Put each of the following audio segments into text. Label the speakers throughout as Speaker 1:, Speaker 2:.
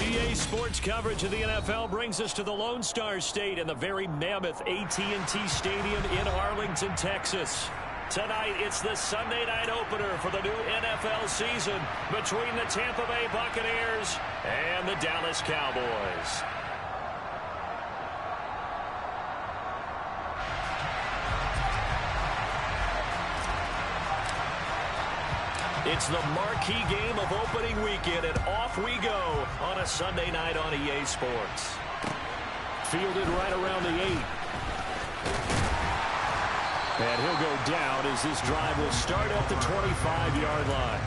Speaker 1: EA Sports coverage of the NFL brings us to the Lone Star State and the very mammoth AT&T Stadium in Arlington, Texas. Tonight, it's the Sunday night opener for the new NFL season between the Tampa Bay Buccaneers and the Dallas Cowboys. It's the marquee game of opening weekend, and off we go on a Sunday night on EA Sports. Fielded right around the 8. And he'll go down as this drive will start at the 25-yard line.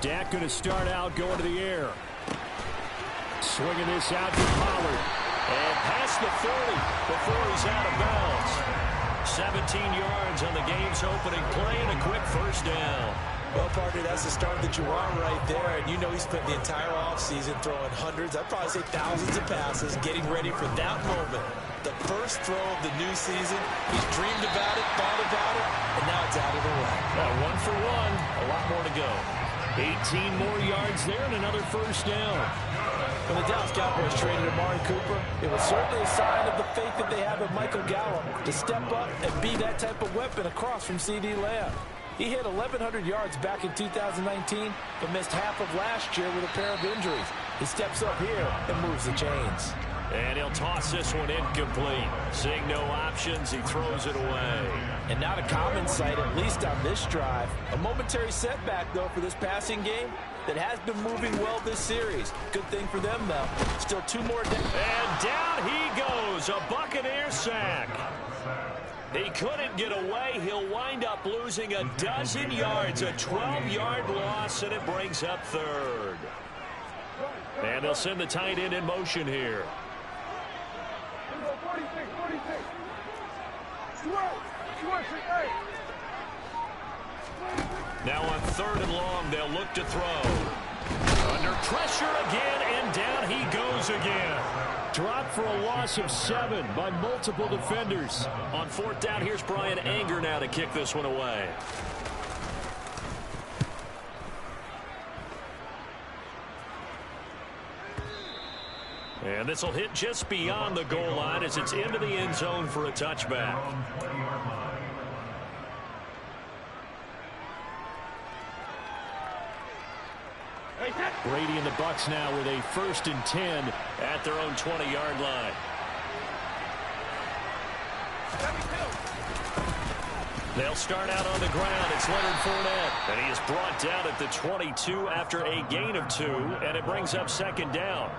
Speaker 1: Dak going to start out going to the air. Swinging this out to Pollard. And past the 40 before he's out of bounds. 17 yards on the game's opening play and a quick first down.
Speaker 2: Well, partner, that's the start that you want right there. And you know he spent the entire offseason throwing hundreds, I'd probably say thousands of passes, getting ready for that moment. The first throw of the new season. He's dreamed about it, thought about it, and now it's out of the way.
Speaker 1: 1 for 1, a lot more to go. 18 more yards there and another first down.
Speaker 2: When the Dallas Cowboys traded Amari Cooper, it was certainly a sign of the faith that they have in Michael Gallup to step up and be that type of weapon across from C.D. Lamb. He hit 1,100 yards back in 2019, but missed half of last year with a pair of injuries. He steps up here and moves the chains.
Speaker 1: And he'll toss this one incomplete. Seeing no options, he throws it away.
Speaker 2: And not a common sight, at least on this drive. A momentary setback, though, for this passing game that has been moving well this series. Good thing for them, though. Still 2 more down.
Speaker 1: And down he goes, a Buccaneer sack. He couldn't get away. He'll wind up losing a dozen yards, a 12-yard loss, and it brings up third. And they'll send the tight end in motion here. Now on 3rd and long, they'll look to throw. Under pressure again, and down he goes again. Dropped for a loss of 7 by multiple defenders. On 4th down, here's Brian Anger now to kick this one away. And this will hit just beyond the goal line as it's into the end zone for a touchback. Brady and the Bucks now with a 1st and 10 at their own 20-yard line. They'll start out on the ground. It's Leonard Fournette. And he is brought down at the 22 after a gain of 2, and it brings up 2nd down.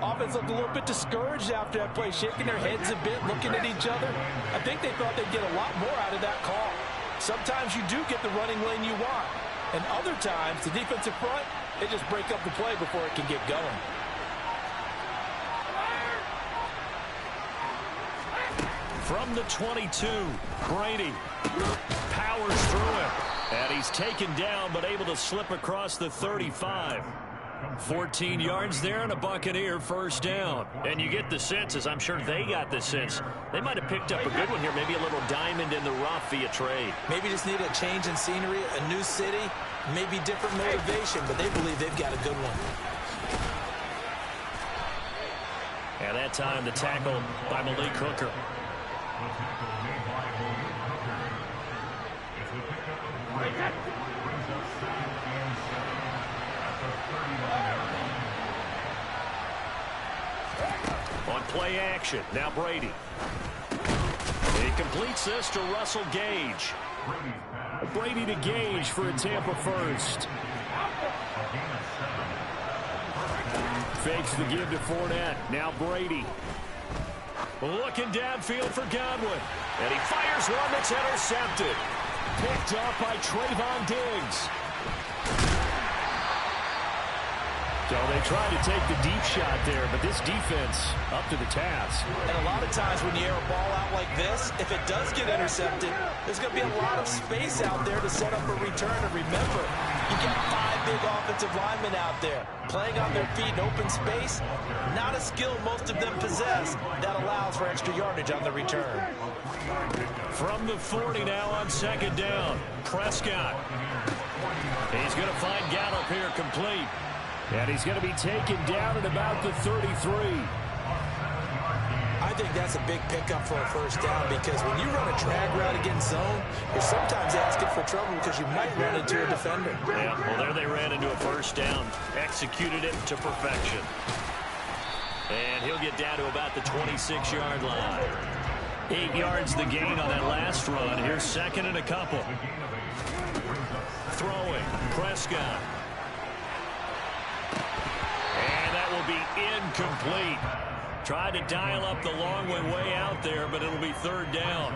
Speaker 2: Offense looked a little bit discouraged after that play, shaking their heads a bit, looking at each other. I think they thought they'd get a lot more out of that call. Sometimes you do get the running lane you want. And other times, the defensive front, they just break up the play before it can get going.
Speaker 1: From the 22, Brady powers through him. And he's taken down, but able to slip across the 35. 14 yards there and a Buccaneer first down. And you get the sense, as I'm sure they got the sense, they might have picked up a good one here, maybe a little diamond in the rough via trade.
Speaker 2: Maybe just need a change in scenery, a new city, maybe different motivation, but they believe they've got a good one.
Speaker 1: And that time the tackle by Malik Hooker. On play action, now Brady. He completes this to Russell Gage. Brady to Gage for a Tampa first. Fakes the give to Fournette. Now Brady. Looking downfield for Godwin. And he fires one that's intercepted. Picked up by Trayvon Diggs. So they tried to take the deep shot there, but this defense up to the task.
Speaker 2: And a lot of times when you air a ball out like this, if it does get intercepted, there's going to be a lot of space out there to set up a return. And remember, you got 5 big offensive linemen out there playing on their feet in open space. Not a skill most of them possess that allows for extra yardage on the return.
Speaker 1: From the 40 now on second down, Prescott. He's going to find Gallup here complete. And he's going to be taken down at about the 33.
Speaker 2: I think that's a big pickup for a first down because when you run a drag route against zone, you're sometimes asking for trouble because you might run into a defender.
Speaker 1: Yeah, well, there they ran into a first down. Executed it to perfection. And he'll get down to about the 26-yard line. 8 yards the gain on that last run. Here's second and a couple. Throwing, Prescott. And that will be incomplete. Tried to dial up the long way out there, but it'll be third down.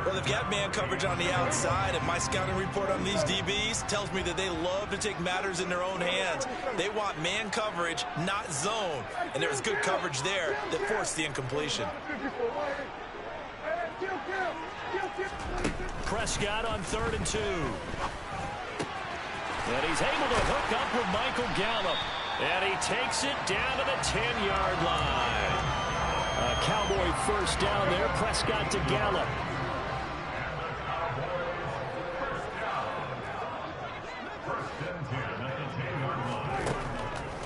Speaker 2: Well, they've got man coverage on the outside, and my scouting report on these DBs tells me that they love to take matters in their own hands. They want man coverage, not zone. And there was good coverage there that forced the incompletion.
Speaker 1: Prescott on 3rd and 2. And he's able to hook up with Michael Gallup. And he takes it down to the 10-yard line. A Cowboy first down there. Prescott to Gallup.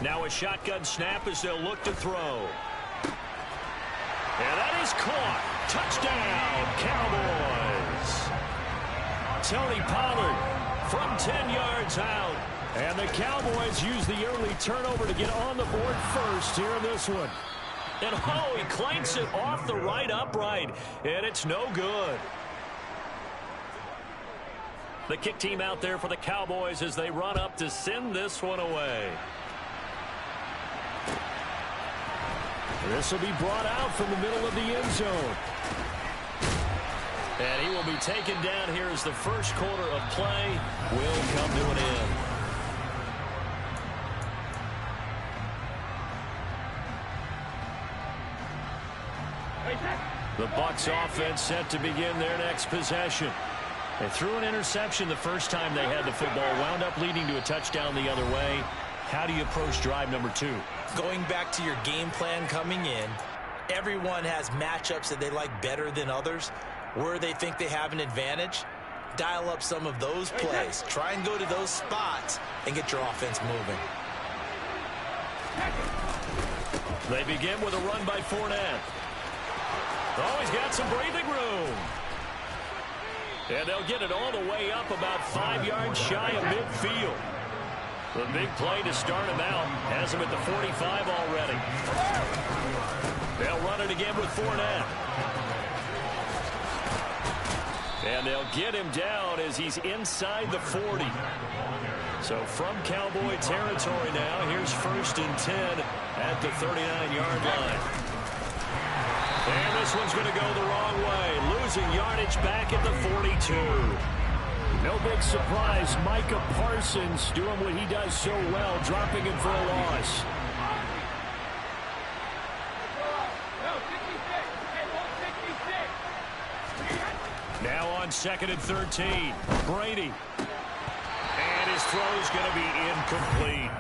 Speaker 1: Now a shotgun snap as they'll look to throw. And that is caught. Touchdown, Cowboys. Tony Pollard from 10 yards out. And the Cowboys use the early turnover to get on the board first here in this one. And oh, he clanks it off the right upright. And it's no good. The kick team out there for the Cowboys as they run up to send this one away. This will be brought out from the middle of the end zone. And he will be taken down here as the first quarter of play will come to an end. The Bucks offense set to begin their next possession. They threw an interception the first time they had the football, wound up leading to a touchdown the other way. How do you approach drive number 2?
Speaker 2: Going back to your game plan coming in, everyone has matchups that they like better than others. Where they think they have an advantage, dial up some of those plays. Try and go to those spots and get your offense moving.
Speaker 1: They begin with a run by Fournette. Oh, he's got some breathing room. And they'll get it all the way up about 5 yards shy of midfield. The big play to start him out has him at the 45 already. They'll run it again with Fournette. And they'll get him down as he's inside the 40. So from Cowboy territory now, here's 1st and 10 at the 39-yard line. And this one's going to go the wrong way, losing yardage back at the 42. No big surprise, Micah Parsons doing what he does so well, dropping him for a loss. Now on 2nd and 13, Brady. And his throw's going to be incomplete.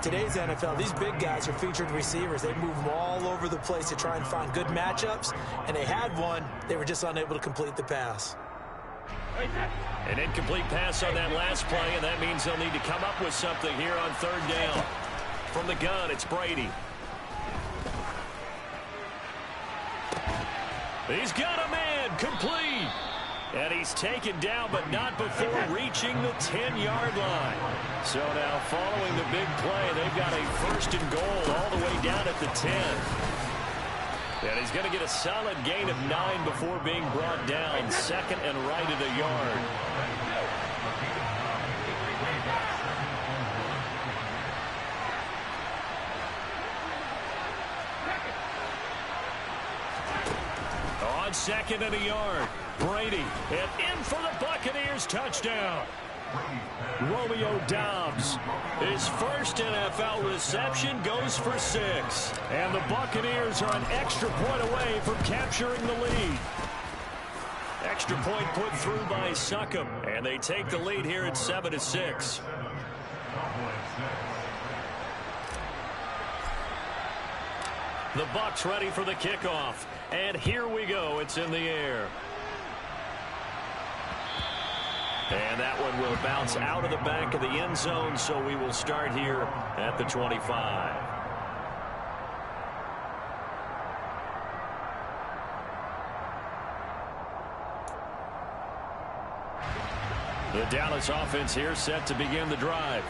Speaker 2: Today's NFL, these big guys are featured receivers. They move them all over the place to try and find good matchups, and they had one. They were just unable to complete the pass.
Speaker 1: An incomplete pass on that last play, and that means they'll need to come up with something here on 3rd down. From the gun, it's Brady. He's got a man, complete. And he's taken down, but not before reaching the 10-yard line. So now following the big play, they've got a 1st and goal all the way down at the 10. And he's going to get a solid gain of 9 before being brought down. 2nd and right at a yard. On 2nd and a yard, Brady, and in for the Buccaneers touchdown. Romeo Doubs, his first NFL reception, goes for 6. And the Buccaneers are an extra point away from capturing the lead. Extra point put through by Succop, and they take the lead here at 7-6. The Bucks ready for the kickoff, and here we go. It's in the air. And that one will bounce out of the back of the end zone, so we will start here at the 25. The Dallas offense here set to begin the drive.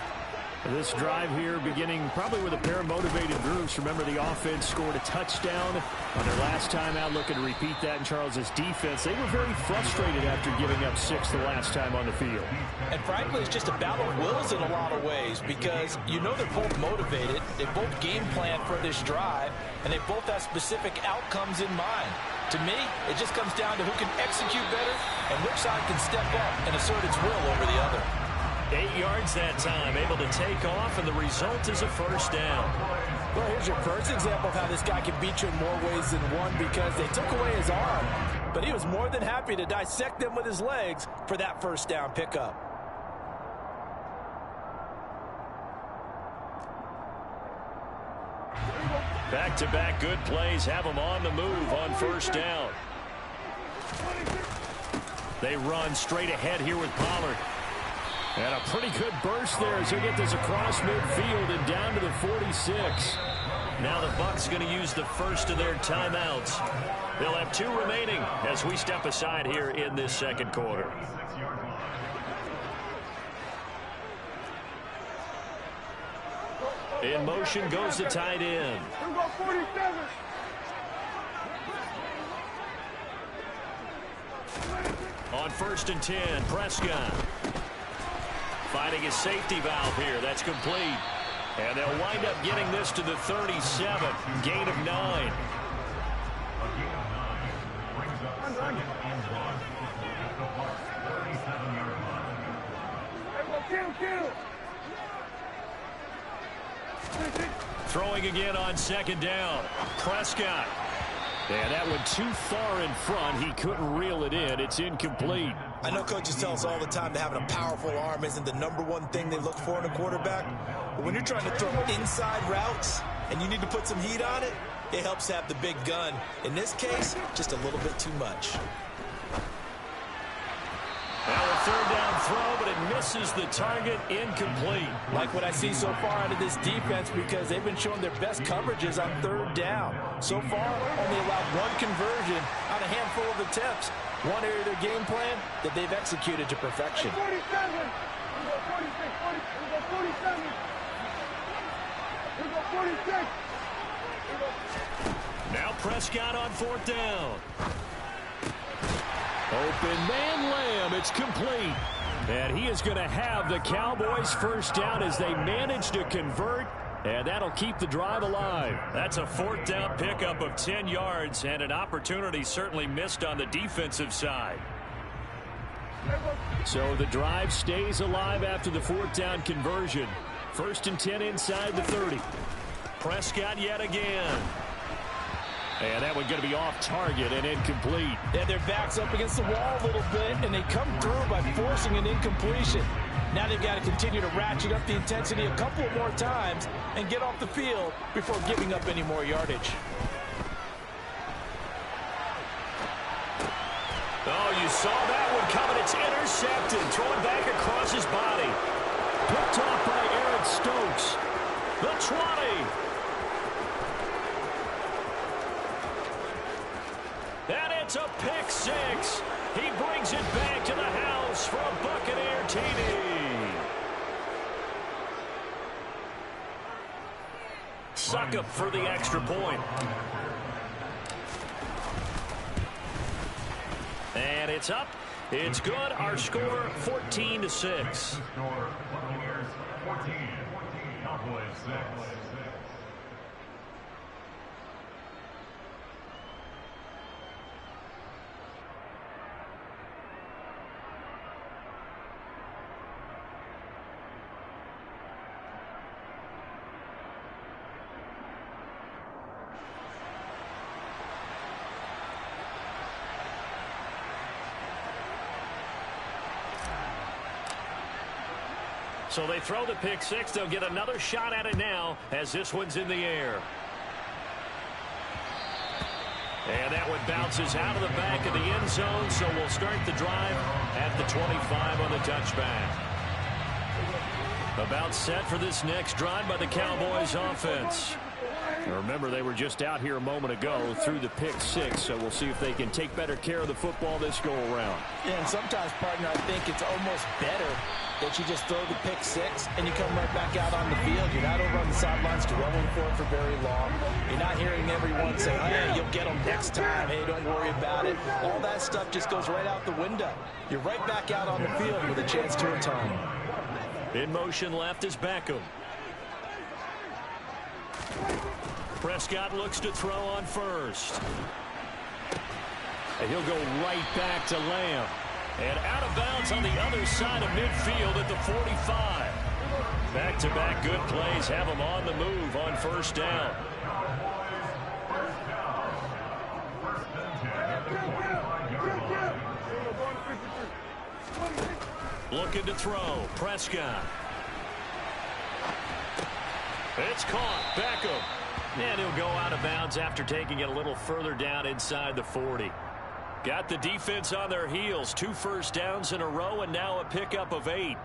Speaker 1: This drive here beginning probably with a pair of motivated groups. Remember, the offense scored a touchdown on their last time out, looking to repeat that in Charles's defense. They were very frustrated after giving up 6 the last time on the field.
Speaker 2: And frankly, it's just a battle of wills in a lot of ways, because you know they're both motivated, they both game plan for this drive, and they both have specific outcomes in mind. To me, it just comes down to who can execute better and which side can step up and assert its will over the other.
Speaker 1: 8 yards that time, able to take off, and the result is a first down.
Speaker 2: Well, here's your first example of how this guy can beat you in more ways than one, because they took away his arm, but he was more than happy to dissect them with his legs for that first down pickup.
Speaker 1: Back-to-back good plays have them on the move on first down. They run straight ahead here with Pollard. And a pretty good burst there as they get this across midfield and down to the 46. Now the Bucks going to use the first of their timeouts. They'll have 2 remaining as we step aside here in this second quarter. In motion goes the tight end. On 1st and 10, Prescott. Finding his safety valve here. That's complete. And they'll wind up getting this to the 37. Gain of 9. Throwing again on 2nd down. Prescott. And that one too far in front. He couldn't reel it in. It's incomplete.
Speaker 2: I know coaches tell us all the time that having a powerful arm isn't the #1 thing they look for in a quarterback. But when you're trying to throw inside routes and you need to put some heat on it, it helps have the big gun. In this case, just a little bit too much.
Speaker 1: Now a 3rd down throw, but it misses the target. Incomplete.
Speaker 2: Like what I see so far out of this defense, because they've been showing their best coverages on 3rd down. So far, only allowed 1 conversion on a handful of attempts. One area of their game plan that they've executed to perfection.
Speaker 1: Now Prescott on 4th down. Open man Lamb. It's complete. And he is going to have the Cowboys first down as they manage to convert. And that'll keep the drive alive. That's a 4th down pickup of 10 yards and an opportunity certainly missed on the defensive side. So the drive stays alive after the 4th down conversion. 1st and 10 inside the 30. Prescott yet again. And that one going to be off target and incomplete.
Speaker 2: Yeah, their backs up against the wall a little bit, and they come through by forcing an incompletion. Now they've got to continue to ratchet up the intensity a couple more times and get off the field before giving up any more yardage.
Speaker 1: Oh, you saw that one coming. It's intercepted. Thrown back across his body. Picked off by Eric Stokes. The 20. And it's a pick 6. He brings it back to the house for a Buccaneer TD. Succop for the extra point. And it's up. It's good. Our score 14-6. So they throw the pick six. They'll get another shot at it now as this one's in the air. And that one bounces out of the back of the end zone, so we'll start the drive at the 25 on the touchback. About set for this next drive by the Cowboys offense. Remember, they were just out here a moment ago through the pick six, so we'll see if they can take better care of the football this go-around.
Speaker 2: Yeah, and sometimes, partner, I think it's almost better that you just throw the pick six and you come right back out on the field. You're not over on the sidelines dwelling for it for very long. You're not hearing everyone say, hey, you'll get them next time. Hey, don't worry about it. All that stuff just goes right out the window. You're right back out on the field with a chance to atone.
Speaker 1: In motion left is Beckham. Prescott looks to throw on first. And he'll go right back to Lamb. And out of bounds on the other side of midfield at the 45. Back-to-back good plays have him on the move on first down. Looking to throw. Prescott. It's caught. Beckham. And he'll go out of bounds after taking it a little further down inside the 40. Got the defense on their heels. 2 first downs in a row and now a pickup of 8.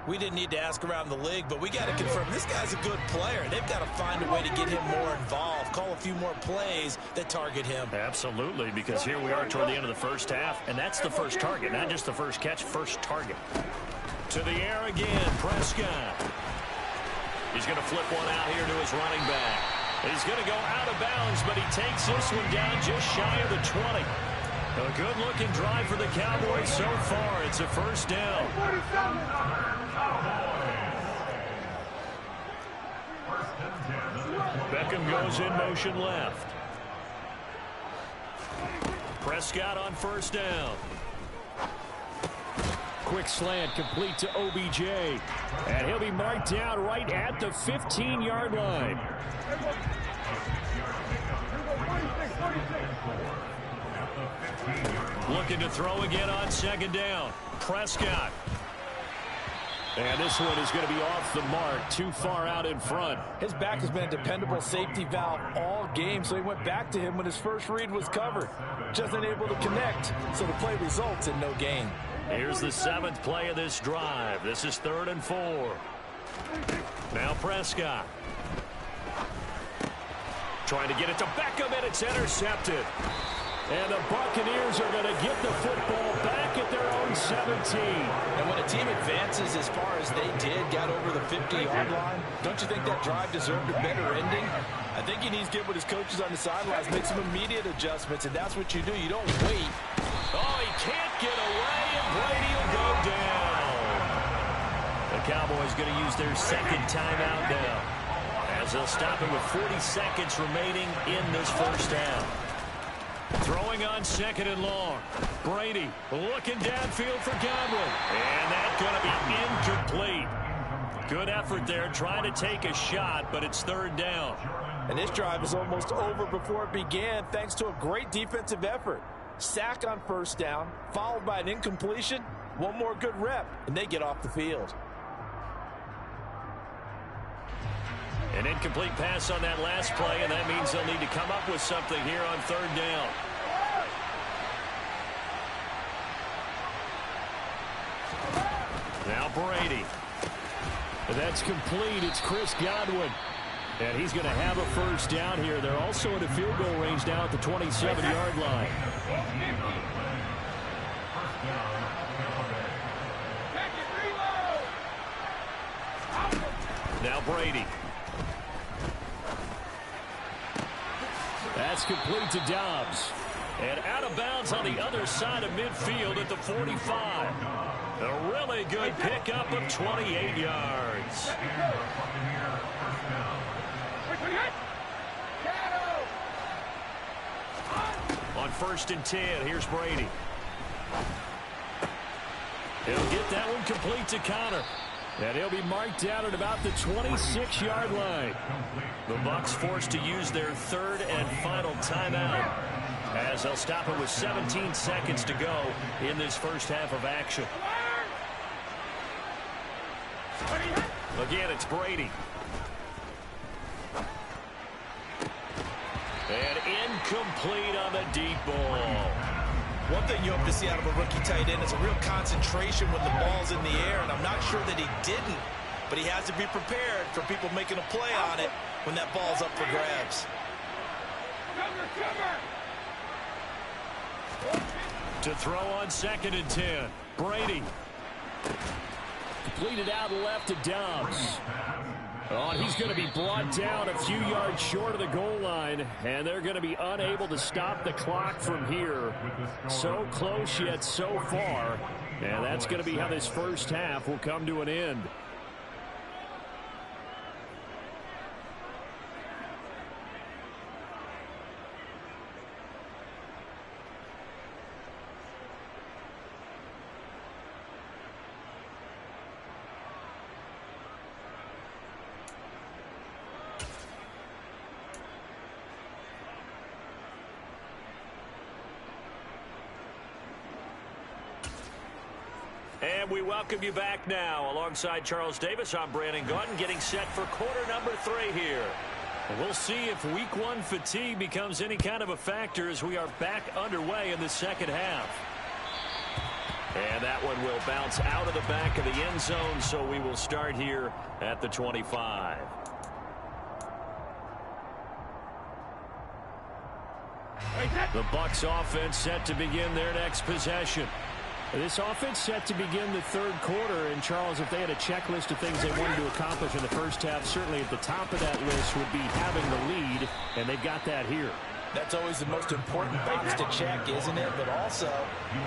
Speaker 2: We didn't need to ask around the league, but we got to confirm this guy's a good player. They've got to find a way to get him more involved, call a few more plays that target him.
Speaker 1: Absolutely, because here we are toward the end of the first half, and that's the first target, not just the first catch, first target. To the air again, Prescott. He's going to flip one out here to his running back. He's going to go out of bounds, but he takes this one down just shy of the 20. A good-looking drive for the Cowboys so far. It's a first down. Beckham goes in motion left. Prescott on first down. Quick slant complete to OBJ. And he'll be marked down right at the 15-yard line. Looking to throw again on second down. Prescott. And this one is going to be off the mark, too far out in front.
Speaker 2: His back has been a dependable safety valve all game, so he went back to him when his first read was covered. Just unable to connect, so the play results in no gain.
Speaker 1: Here's the 7th play of this drive. This is 3rd and 4. Now Prescott. Trying to get it to Beckham, and it's intercepted. And the Buccaneers are going to get the football back at their own 17.
Speaker 2: And when a team advances as far as they did, got over the 50-yard line, don't you think that drive deserved a better ending? I think he needs to get with his coaches on the sidelines, make some immediate adjustments, and that's what you do. You don't wait.
Speaker 1: Oh, he can't get away, and Brady will go down. The Cowboys going to use their second timeout now, as they'll stop it with 40 seconds remaining in this first down. Throwing on second and long. Brady looking downfield for Godwin. And that's going to be incomplete. Good effort there trying to take a shot, but it's 3rd down.
Speaker 2: And this drive is almost over before it began thanks to a great defensive effort. Sack on first down, followed by an incompletion. One more good rep, and they get off the field.
Speaker 1: An incomplete pass on that last play, and that means they'll need to come up with something here on 3rd down. Now Brady. That's complete. It's Chris Godwin. And he's going to have a first down here. They're also in a field goal range now at the 27-yard line. Now Brady. That's complete to Dobbs. And out of bounds on the other side of midfield at the 45. A really good pickup of 28 yards. On 1st and 10, here's Brady. He'll get that one complete to Connor. And he'll be marked down at about the 26-yard line. The Bucks forced to use their 3rd and final timeout, as they'll stop it with 17 seconds to go in this first half of action. Again, it's Brady. And incomplete on the deep ball.
Speaker 2: One thing you hope to see out of a rookie tight end is a real concentration when the ball's in the air, and I'm not sure that he didn't, but he has to be prepared for people making a play on it when that ball's up for grabs.
Speaker 1: To throw on 2nd and 10. Brady. Completed out left to Dobbs. Oh, he's going to be brought down a few yards short of the goal line, and they're going to be unable to stop the clock from here. So close yet so far, and that's going to be how this first half will come to an end. And we welcome you back now. Alongside Charles Davis, I'm Brandon Gaudin, getting set for quarter number 3 here. We'll see if week 1 fatigue becomes any kind of a factor as we are back underway in the second half. And that one will bounce out of the back of the end zone, so we will start here at the 25. The Bucks offense set to begin their next possession. This offense set to begin the third quarter, and Charles, if they had a checklist of things they wanted to accomplish in the first half, certainly at the top of that list would be having the lead, and they've got that here.
Speaker 2: That's always the most important box to check, isn't it? But also,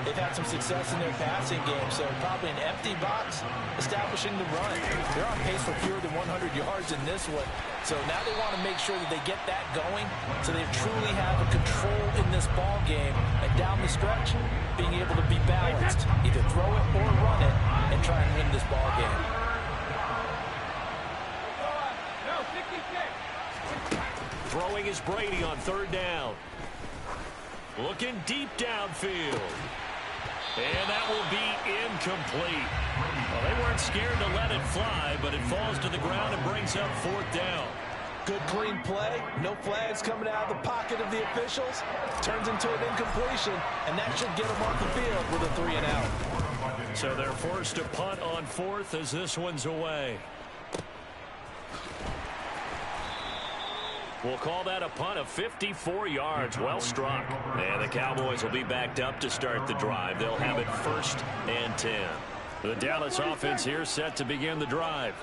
Speaker 2: they've had some success in their passing game, so probably an empty box, establishing the run. They're on pace for fewer than 100 yards in this one, so now they want to make sure that they get that going so they truly have a control in this ball game, and down the stretch, being able to be balanced, either throw it or run it, and try and win this ball game.
Speaker 1: Throwing is Brady on 3rd down. Looking deep downfield. And that will be incomplete. Well, they weren't scared to let it fly, but it falls to the ground and brings up 4th down.
Speaker 2: Good clean play. No flags coming out of the pocket of the officials. Turns into an incompletion, and that should get them off the field with a 3 and out.
Speaker 1: So they're forced to punt on 4th as this one's away. We'll call that a punt of 54 yards. Well struck. And the Cowboys will be backed up to start the drive. They'll have it 1st and 10. The Dallas offense here set to begin the drive.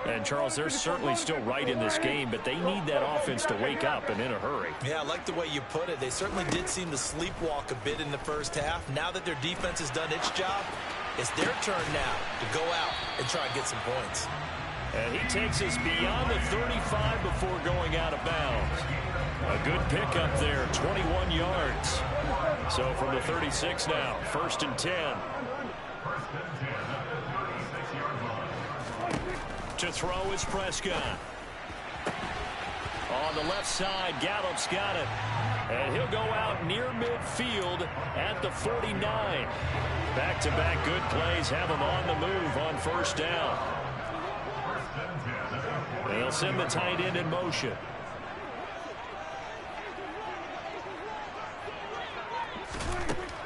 Speaker 1: And, Charles, they're certainly still right in this game, but they need that offense to wake up and in a hurry.
Speaker 2: Yeah, I like the way you put it. They certainly did seem to sleepwalk a bit in the first half. Now that their defense has done its job, it's their turn now to go out and try and get some points.
Speaker 1: And he takes us beyond the 35 before going out of bounds. A good pickup there, 21 yards. So from the 36 now, 1st and 10. To throw is Prescott. On the left side, Gallup's got it. And he'll go out near midfield at the 49. Back-to-back good plays have him on the move on 1st down. They'll send the tight end in motion.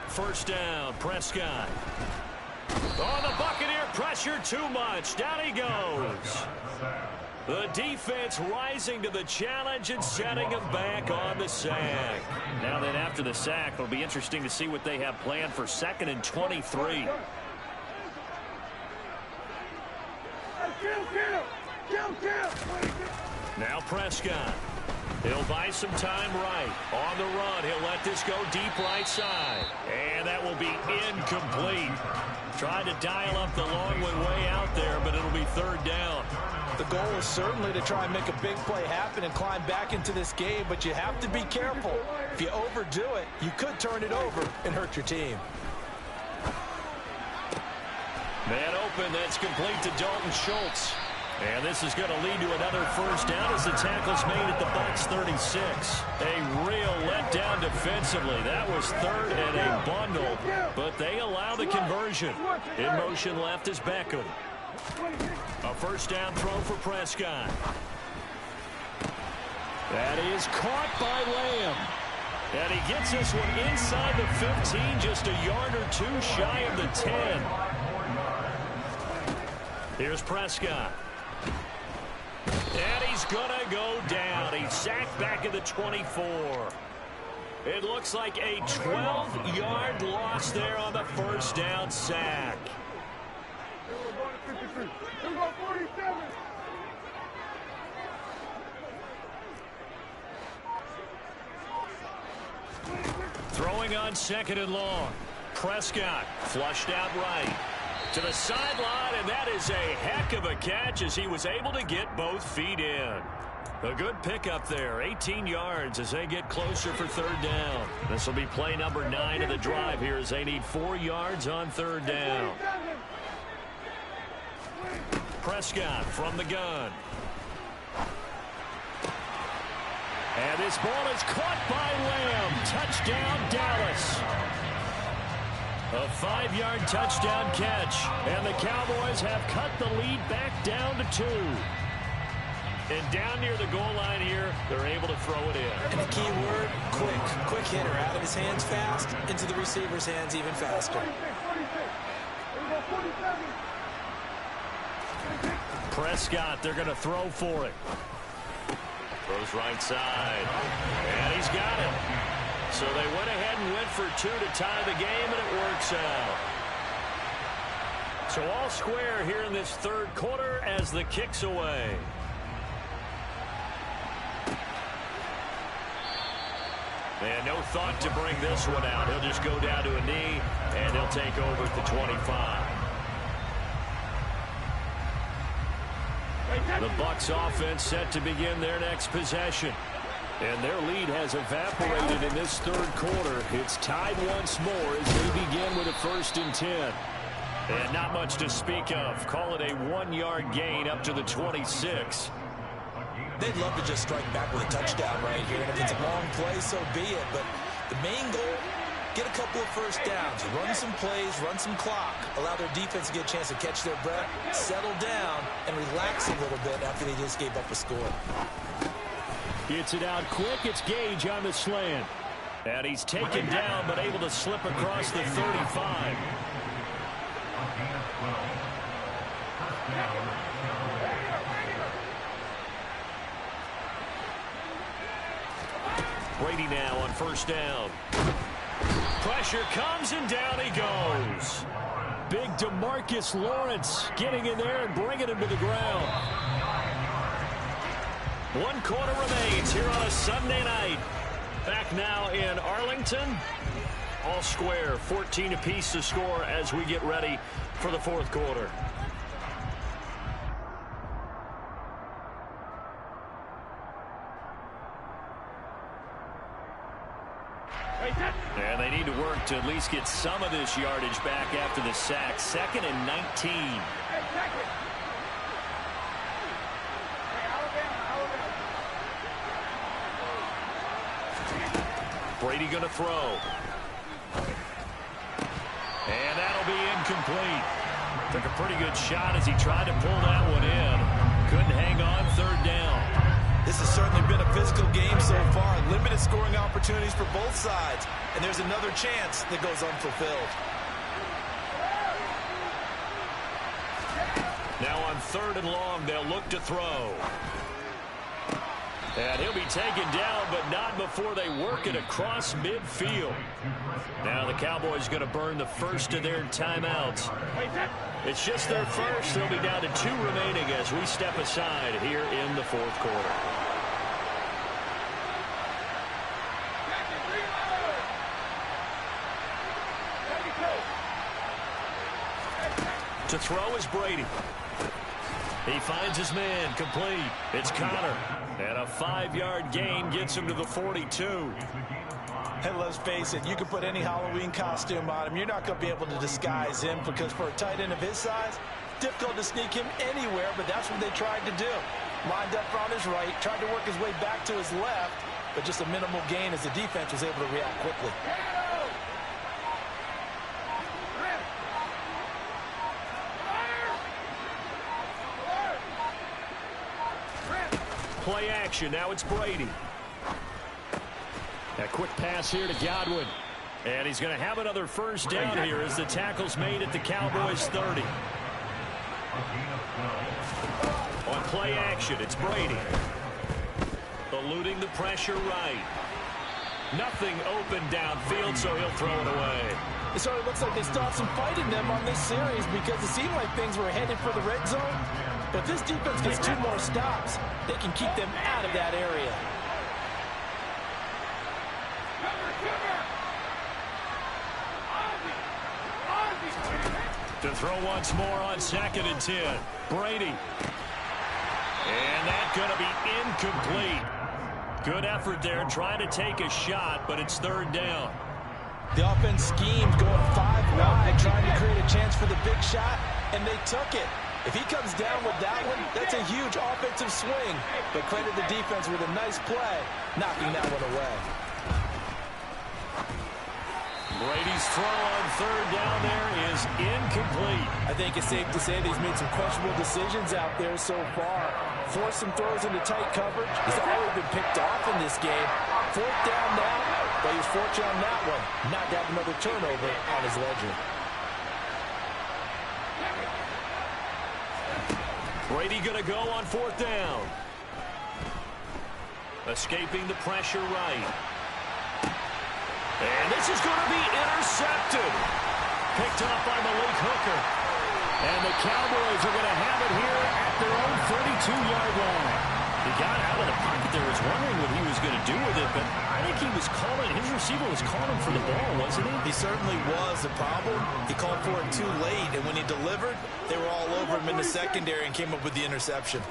Speaker 1: First down, Prescott. Oh, the Buccaneer pressure too much. Down he goes. The defense rising to the challenge and setting him back on the sack. Now then, after the sack, it'll be interesting to see what they have planned for 2nd and 23. Now Prescott. He'll buy some time right. On the run, he'll let this go deep right side. And that will be incomplete. Tried to dial up the long one way out there, but it'll be 3rd down.
Speaker 2: The goal is certainly to try and make a big play happen and climb back into this game, but you have to be careful. If you overdo it, you could turn it over and hurt your team.
Speaker 1: Man open, that's complete to Dalton Schultz. And this is going to lead to another 1st down as the tackle's made at the Bucks 36. A real letdown defensively. That was 3rd and a bundle, but they allow the conversion. In motion left is Beckham. A first down throw for Prescott. That is caught by Lamb. And he gets this one inside the 15, just a yard or two shy of the 10. Here's Prescott. And he's going to go down. He's sacked back at the 24. It looks like a 12-yard loss there on the first down sack. Throwing on second and long. Prescott flushed out right to the sideline, and that is a heck of a catch as he was able to get both feet in. A good pickup there, 18 yards as they get closer for third down. This will be play number 9 of the drive here as they need 4 yards on third down. Prescott from the gun. And this ball is caught by Lamb. Touchdown, Dallas. A 5-yard touchdown catch. And the Cowboys have cut the lead back down to 2. And down near the goal line here, they're able to throw it in.
Speaker 2: And the key word, quick. Quick hitter. Out of his hands fast, into the receiver's hands even faster.
Speaker 1: Prescott, they're going to throw for it. Throws right side. And he's got it. So they went ahead and went for 2 to tie the game, and it works out. So all square here in this third quarter as the kick's away. And no thought to bring this one out. He'll just go down to a knee, and he'll take over at the 25. The Bucks offense set to begin their next possession. And their lead has evaporated in this third quarter. It's tied once more as they begin with a 1st and 10. And not much to speak of. Call it a 1-yard gain up to the 26.
Speaker 2: They'd love to just strike back with a touchdown right here. And if it's a long play, so be it. But the main goal, get a couple of first downs, run some plays, run some clock, allow their defense to get a chance to catch their breath, settle down, and relax a little bit after they just gave up a score.
Speaker 1: Gets it out quick. It's Gage on the slant. And he's taken down but able to slip across the 35. Brady now on first down. Pressure comes and down he goes. Big DeMarcus Lawrence getting in there and bringing him to the ground. 1 quarter remains here on a Sunday night. Back now in Arlington. All square, 14 apiece to score as we get ready for the fourth quarter. And they need to work to at least get some of this yardage back after the sack. 2nd and 19. Brady going to throw. And that'll be incomplete. Took a pretty good shot as he tried to pull that one in. Couldn't hang on, third down.
Speaker 2: This has certainly been a physical game so far. Limited scoring opportunities for both sides. And there's another chance that goes unfulfilled.
Speaker 1: Now on 3rd and long, they'll look to throw. And he'll be taken down, but not before they work it across midfield. Now the Cowboys going to burn the first of their timeouts. It's just their first. They'll be down to 2 remaining as we step aside here in the fourth quarter. To throw is Brady. He finds his man, complete. It's Connor. And a 5-yard gain gets him to the 42.
Speaker 2: And let's face it, you can put any Halloween costume on him. You're not going to be able to disguise him because for a tight end of his size, difficult to sneak him anywhere, but that's what they tried to do. Lined up on his right, tried to work his way back to his left, but just a minimal gain as the defense was able to react quickly.
Speaker 1: Play action. Now it's Brady. A quick pass here to Godwin. And he's going to have another first down here as the tackle's made at the Cowboys' 30. On play action, it's Brady. Eluding the pressure right. Nothing open downfield, so he'll throw it away.
Speaker 2: It sort of looks like they still have some fight in them on this series because it seemed like things were headed for the red zone. But if this defense gets 2 more stops, they can keep them out of that area.
Speaker 1: To throw once more on 2nd and 10. Brady. And that's going to be incomplete. Good effort there trying to take a shot, but it's 3rd down.
Speaker 2: The offense schemed going 5 wide, trying to create a chance for the big shot, and they took it. If he comes down with that one, that's a huge offensive swing. But credit the defense with a nice play, knocking that one away.
Speaker 1: Brady's throw on 3rd down there is incomplete.
Speaker 2: I think it's safe to say that he's made some questionable decisions out there so far. Forced some throws into tight coverage. He's already been picked off in this game. 4th down now, but he was fortunate on that one. Not to have another turnover on his ledger.
Speaker 1: Brady going to go on 4th down. Escaping the pressure right. And this is going to be intercepted. Picked off by Malik Hooker. And the Cowboys are going to have it here at their own 32-yard line. He got out of the pocket there, was wondering what he was going to do with it, but I think he was calling, his receiver was calling for the ball, wasn't he?
Speaker 3: He certainly was. The problem, he called for it too late, and when he delivered, they were all over him in the secondary and came up with the interception.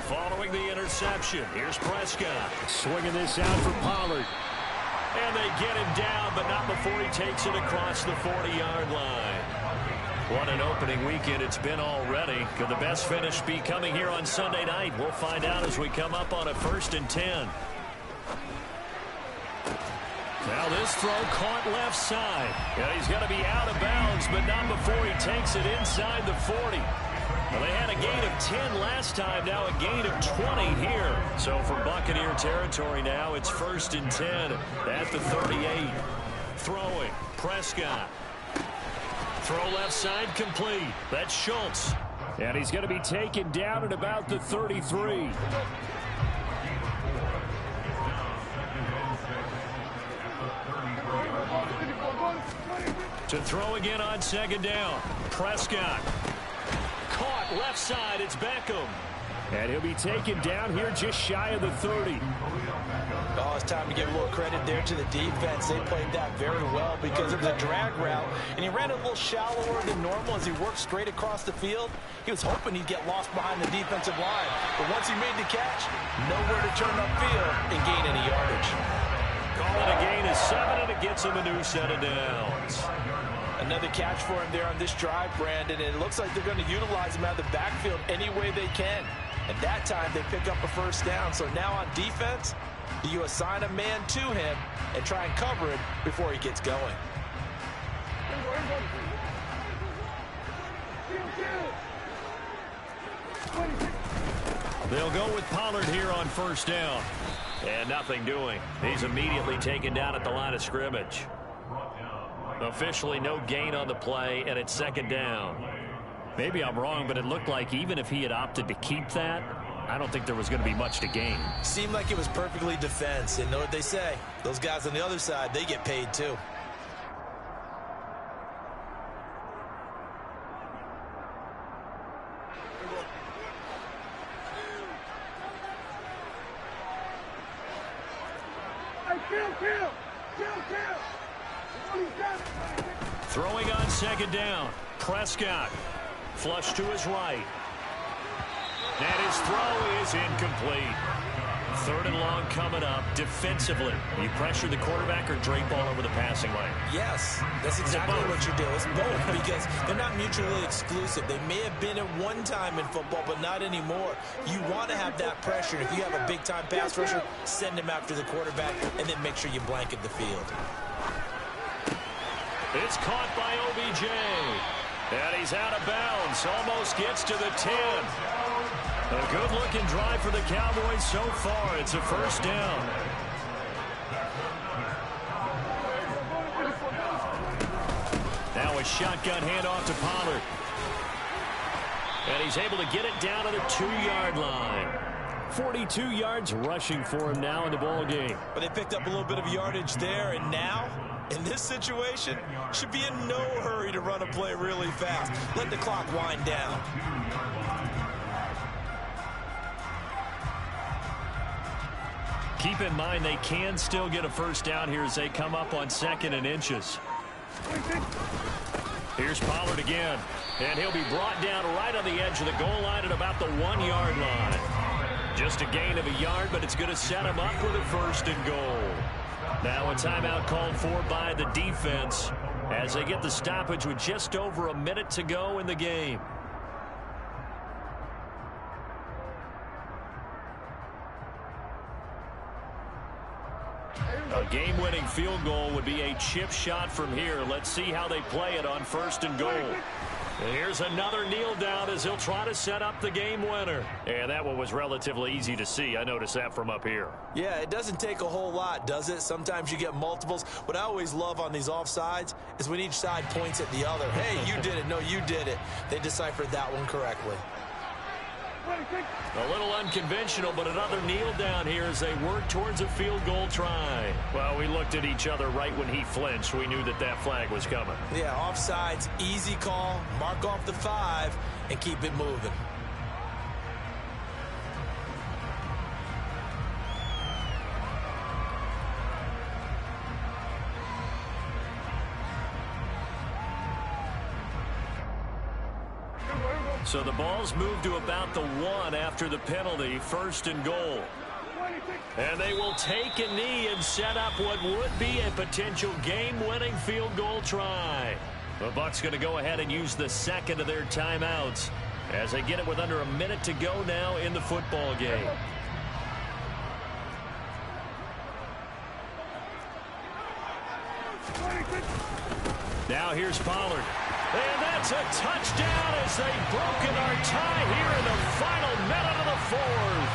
Speaker 1: Following the interception, here's Prescott. Swinging this out for Pollard. And they get him down, but not before he takes it across the 40-yard line. What an opening weekend it's been already. Could the best finish be coming here on Sunday night? We'll find out as we come up on a 1st and 10. Now this throw caught left side. And he's going to be out of bounds, but not before he takes it inside the 40. Well, they had a gain of 10 last time, now a gain of 20 here. So for Buccaneer territory now, it's 1st and 10 at the 38. Throwing, Prescott. Throw left side complete. That's Schultz. And he's going to be taken down at about the 33. To throw again on 2nd down. Prescott. Caught left side. It's Beckham. And he'll be taken down here just shy of the 30.
Speaker 2: Oh, it's time to give a little credit there to the defense. They played that very well because it was a drag route, and he ran a little shallower than normal as he worked straight across the field. He was hoping he'd get lost behind the defensive line, but once he made the catch, nowhere to turn upfield and gain any yardage.
Speaker 1: Call it a gain of 7, and it gets him a new set of downs.
Speaker 2: Another catch for him there on this drive, Brandon, and it looks like they're going to utilize him out of the backfield any way they can. At that time, they pick up a 1st down. So now on defense, do you assign a man to him and try and cover him before he gets going?
Speaker 1: They'll go with Pollard here on 1st down. And nothing doing. He's immediately taken down at the line of scrimmage. Officially no gain on the play, and it's 2nd down. Maybe I'm wrong, but it looked like even if he had opted to keep that, I don't think there was going to be much to gain.
Speaker 3: Seemed like it was perfectly defense. And know what they say? Those guys on the other side, they get paid too.
Speaker 1: Throwing on 2nd down. Prescott. Flush to his right. And his throw is incomplete. 3rd and long coming up. Defensively, you pressure the quarterback or drape all over the passing lane?
Speaker 3: Yes, that's exactly what you do. It's both because they're not mutually exclusive. They may have been at one time in football, but not anymore. You want to have that pressure. If you have a big-time pass rusher, send him after the quarterback, and then make sure you blanket the field.
Speaker 1: It's caught by OBJ. And he's out of bounds. Almost gets to the 10. A good-looking drive for the Cowboys so far. It's a first down. Now a shotgun handoff to Pollard. And he's able to get it down to the 2-yard line. 42 yards rushing for him now in the ball game.
Speaker 3: But they picked up a little bit of yardage there, and now, in this situation, should be in no hurry to run a play really fast. Let the clock wind down.
Speaker 1: Keep in mind they can still get a first down here as they come up on 2nd and inches. Here's Pollard again, and he'll be brought down right on the edge of the goal line at about the 1-yard line. Just a gain of a yard, but it's going to set him up with a 1st and goal. Now a timeout called for by the defense as they get the stoppage with just over a minute to go in the game. A game-winning field goal would be a chip shot from here. Let's see how they play it on 1st and goal. And here's another kneel down as he'll try to set up the game winner. And that one was relatively easy to see. I noticed that from up here.
Speaker 3: Yeah, it doesn't take a whole lot, does it? Sometimes you get multiples. What I always love on these offsides is when each side points at the other. Hey, you did it. No, you did it. They deciphered that one correctly.
Speaker 1: A little unconventional, but another kneel down here as they work towards a field goal try. Well, we looked at each other right when he flinched. We knew that that flag was coming.
Speaker 3: Yeah, offsides, easy call. Mark off the 5 and keep it moving.
Speaker 1: So the ball's moved to about the 1 after the penalty, 1st and goal. And they will take a knee and set up what would be a potential game-winning field goal try. The Bucks going to go ahead and use the 2nd of their timeouts as they get it with under a minute to go now in the football game. Now here's Pollard. And that's a touchdown as they've broken our tie here in the final minute of the 4th.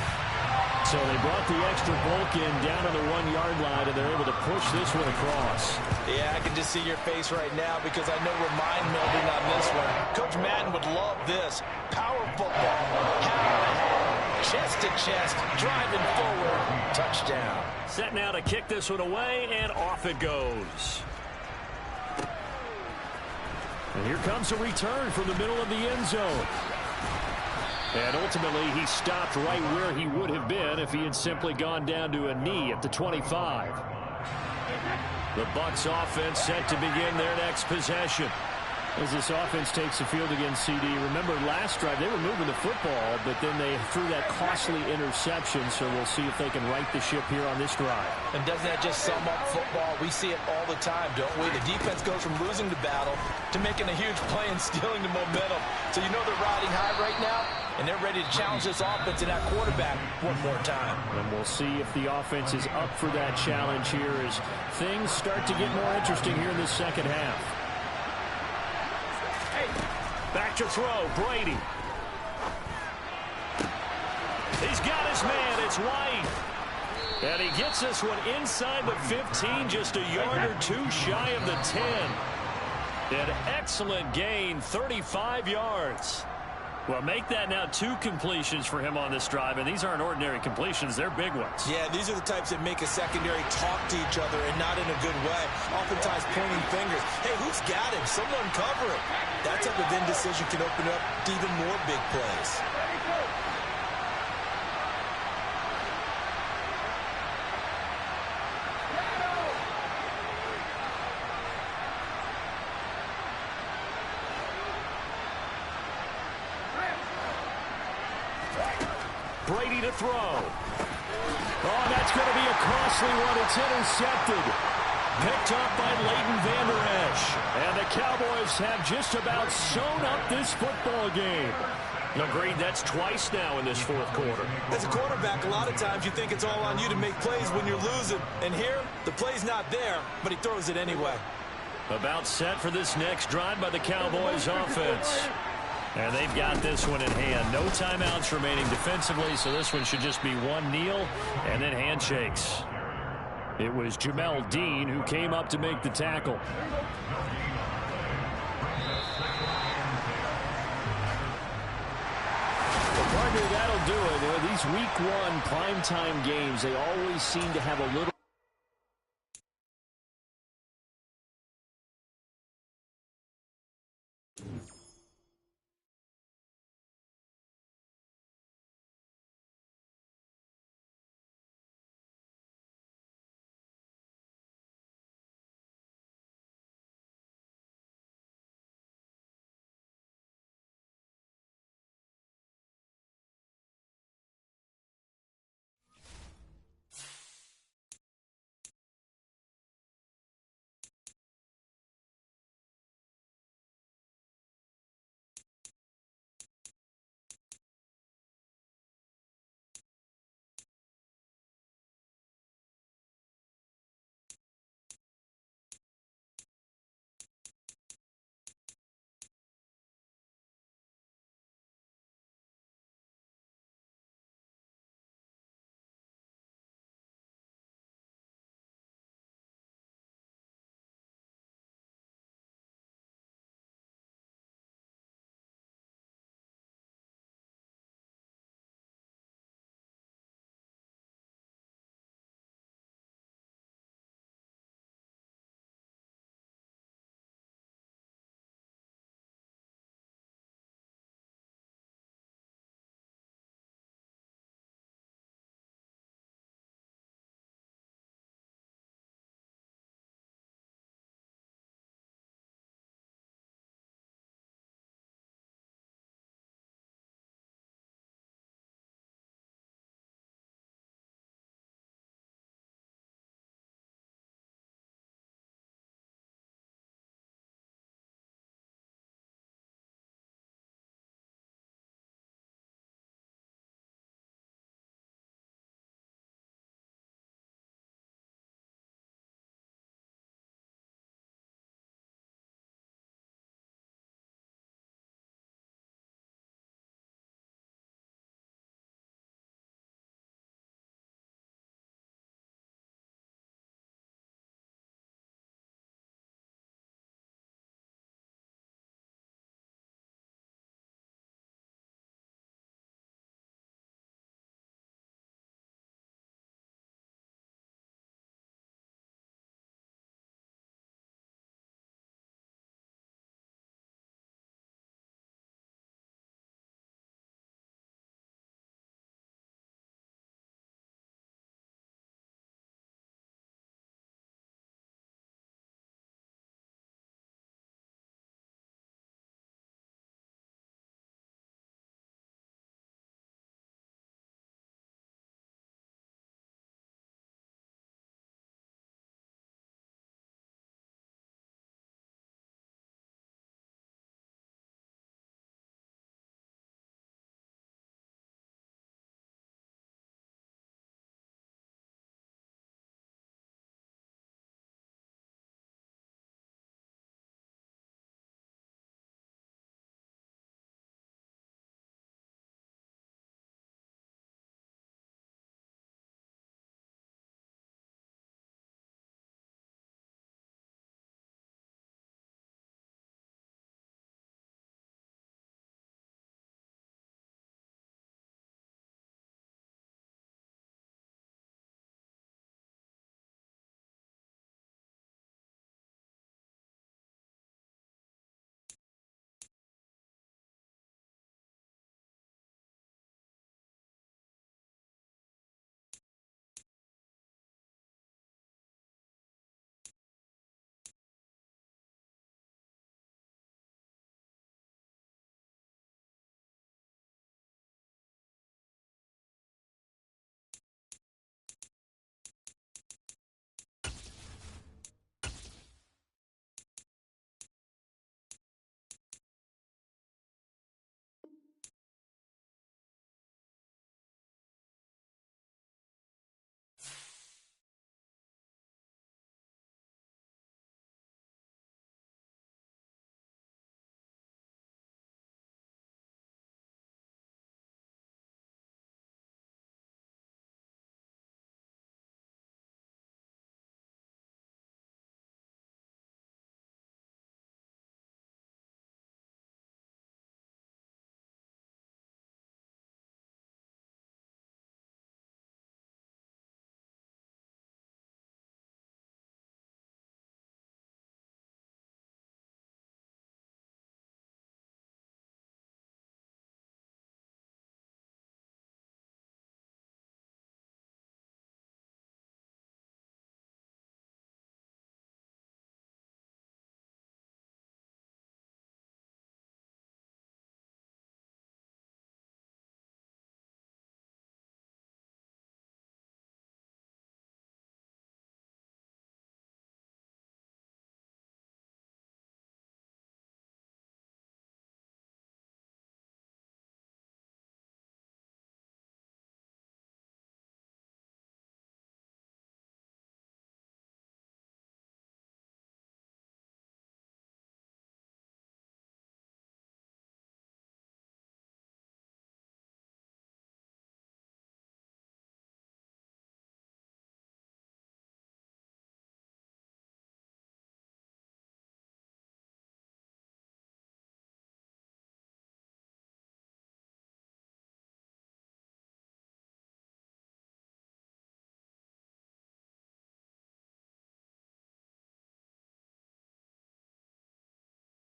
Speaker 1: So they brought the extra bulk in down on the 1-yard line, and they're able to push this one across.
Speaker 3: Yeah, I can just see your face right now because I know we're mind melding on this one. Coach Madden would love this. Power football. Chest to chest, driving forward. Touchdown.
Speaker 1: Set now to kick this one away, and off it goes. And here comes a return from the middle of the end zone. And ultimately, he stopped right where he would have been if he had simply gone down to a knee at the 25. The Bucks offense set to begin their next possession. As this offense takes the field against CD, remember last drive they were moving the football, but then they threw that costly interception, so we'll see if they can right the ship here on this drive.
Speaker 3: And doesn't that just sum up football? We see it all the time, don't we? The defense goes from losing the battle to making a huge play and stealing the momentum. So you know they're riding high right now, and they're ready to challenge this offense and that quarterback one more time.
Speaker 1: And we'll see if the offense is up for that challenge here as things start to get more interesting here in the second half. Back to throw, Brady. He's got his man, it's White. And he gets this one inside the 15, just a yard or two shy of the 10. An excellent gain, 35 yards. Well, make that now 2 completions for him on this drive, and these aren't ordinary completions, they're big ones.
Speaker 3: Yeah, these are the types that make a secondary talk to each other and not in a good way. Oftentimes pointing fingers. Hey, who's got him? Someone cover it. That type of indecision can open up to even more big plays.
Speaker 1: Brady to throw. Oh, that's going to be a costly one. It's intercepted. Picked up by Leighton Vander Esch. And the Cowboys have just about sewn up this football game. Agreed, that's twice now in this 4th quarter.
Speaker 3: As a quarterback, a lot of times you think it's all on you to make plays when you're losing. And here, the play's not there, but he throws it anyway.
Speaker 1: About set for this next drive by the Cowboys offense. And they've got this one in hand. No timeouts remaining defensively, so this one should just be one kneel and then handshakes. It was Jamel Dean who came up to make the tackle. Partner, that'll do it. These week one primetime games, they always seem to have a little